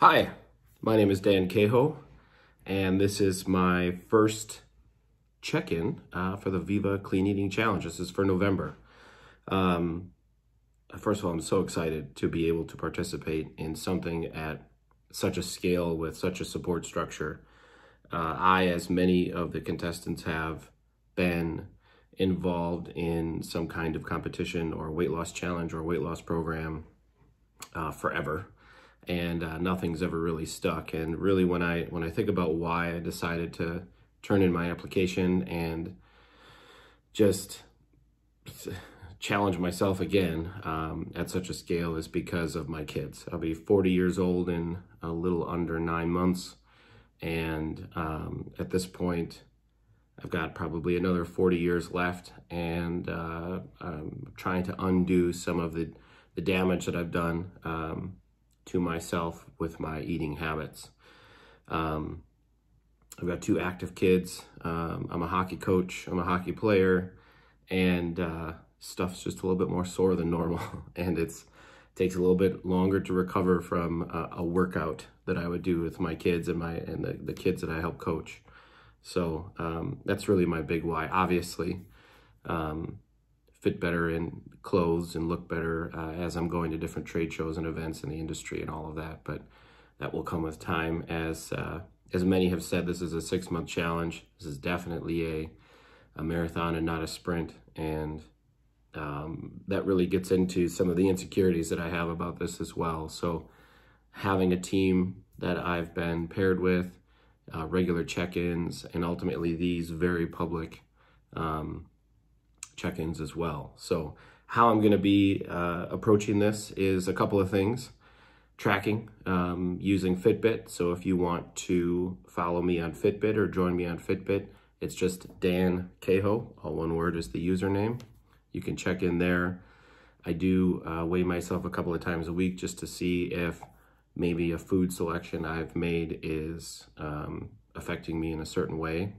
Hi, my name is Dan Cahoe, and this is my first check-in for the Viva Clean Eating Challenge. This is for November. First of all, I'm so excited to be able to participate in something at such a scale with such a support structure. I, as many of the contestants, have been involved in some kind of competition or weight loss challenge or weight loss program forever. And nothing's ever really stuck. And really, when I think about why I decided to turn in my application and just challenge myself again at such a scale, is because of my kids. I'll be 40 years old in a little under 9 months, and at this point, I've got probably another 40 years left, and I'm trying to undo some of the damage that I've done to myself with my eating habits. I've got 2 active kids. I'm a hockey coach. I'm a hockey player, and stuff's just a little bit more sore than normal. And it takes a little bit longer to recover from a workout that I would do with my kids and the kids that I help coach. So that's really my big why. Obviously, fit better in clothes and look better as I'm going to different trade shows and events in the industry and all of that. But that will come with time. As many have said, this is a 6-month challenge. This is definitely a marathon and not a sprint. And that really gets into some of the insecurities that I have about this as well. So having a team that I've been paired with, regular check-ins, and ultimately these very public check-ins as well. So how I'm going to be approaching this is a couple of things. Tracking using Fitbit. So if you want to follow me on Fitbit or join me on Fitbit, it's just Dan Cahoe. All one word is the username. You can check in there. I do weigh myself a couple of times a week just to see if maybe a food selection I've made is affecting me in a certain way.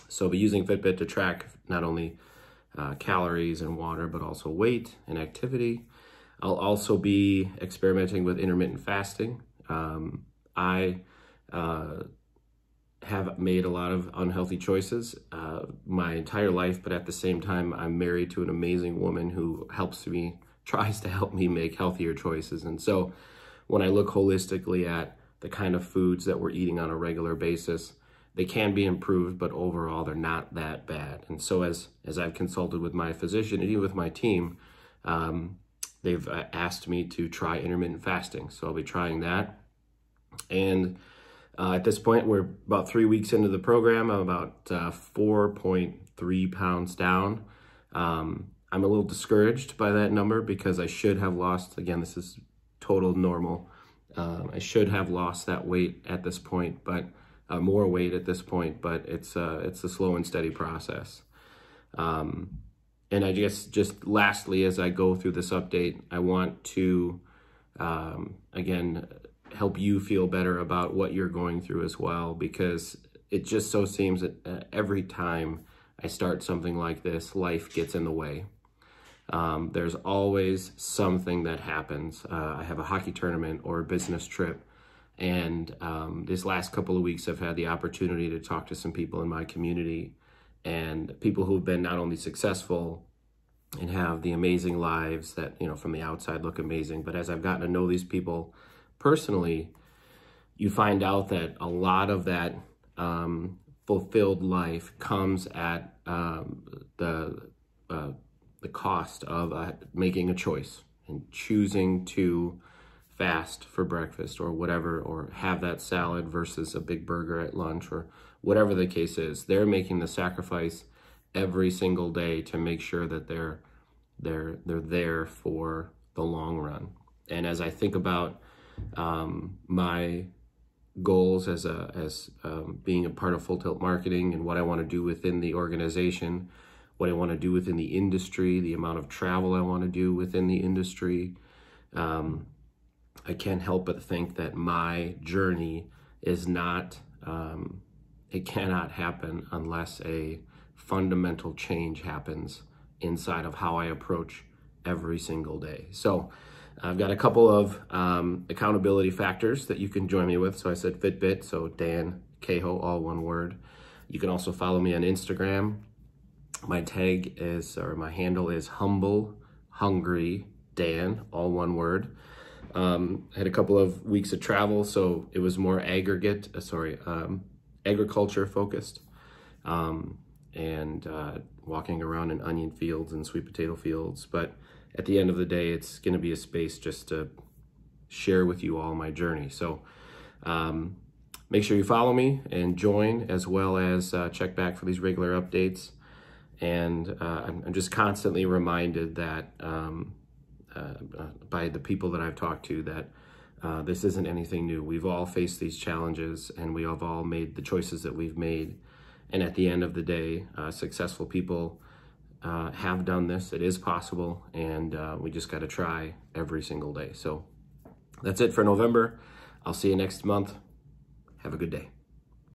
So I'll be using Fitbit to track not only calories and water, but also weight and activity. I'll also be experimenting with intermittent fasting. I have made a lot of unhealthy choices my entire life, but at the same time, I'm married to an amazing woman who tries to help me make healthier choices. And so when I look holistically at the kind of foods that we're eating on a regular basis, they can be improved, but overall they're not that bad. And so as I've consulted with my physician and even with my team, they've asked me to try intermittent fasting. So I'll be trying that. And at this point, we're about 3 weeks into the program. I'm about 4.3 pounds down. I'm a little discouraged by that number because I should have lost, again, this is total normal. I should have lost that weight at this point, but more weight at this point, but it's a slow and steady process. And I guess just lastly, as I go through this update, I want to, again, help you feel better about what you're going through as well, because it just so seems that every time I start something like this, life gets in the way. There's always something that happens. I have a hockey tournament or a business trip. And this last couple of weeks, I've had the opportunity to talk to some people in my community, and people who've been not only successful and have the amazing lives that, you know, from the outside look amazing, but as I've gotten to know these people personally, you find out that a lot of that fulfilled life comes at the cost of making a choice and choosing to fast for breakfast or whatever, or have that salad versus a big burger at lunch, or whatever the case is. They're making the sacrifice every single day to make sure that they're there for the long run. And as I think about my goals as being a part of Full Tilt Marketing and what I want to do within the organization, what I want to do within the industry, the amount of travel I want to do within the industry, I can't help but think that my journey is not, it cannot happen unless a fundamental change happens inside of how I approach every single day. So I've got a couple of accountability factors that you can join me with. So I said Fitbit, so Dan Cahoe, all one word. You can also follow me on Instagram. My handle is Humble Hungry Dan, all one word. I had a couple of weeks of travel, so it was more agriculture focused, and walking around in onion fields and sweet potato fields. But at the end of the day, it's going to be a space just to share with you all my journey. So make sure you follow me and join, as well as check back for these regular updates. And I'm just constantly reminded that by the people that I've talked to that this isn't anything new. We've all faced these challenges, and we have all made the choices that we've made. And at the end of the day, successful people have done this. It is possible, and we just got to try every single day. So that's it for November. I'll see you next month. Have a good day.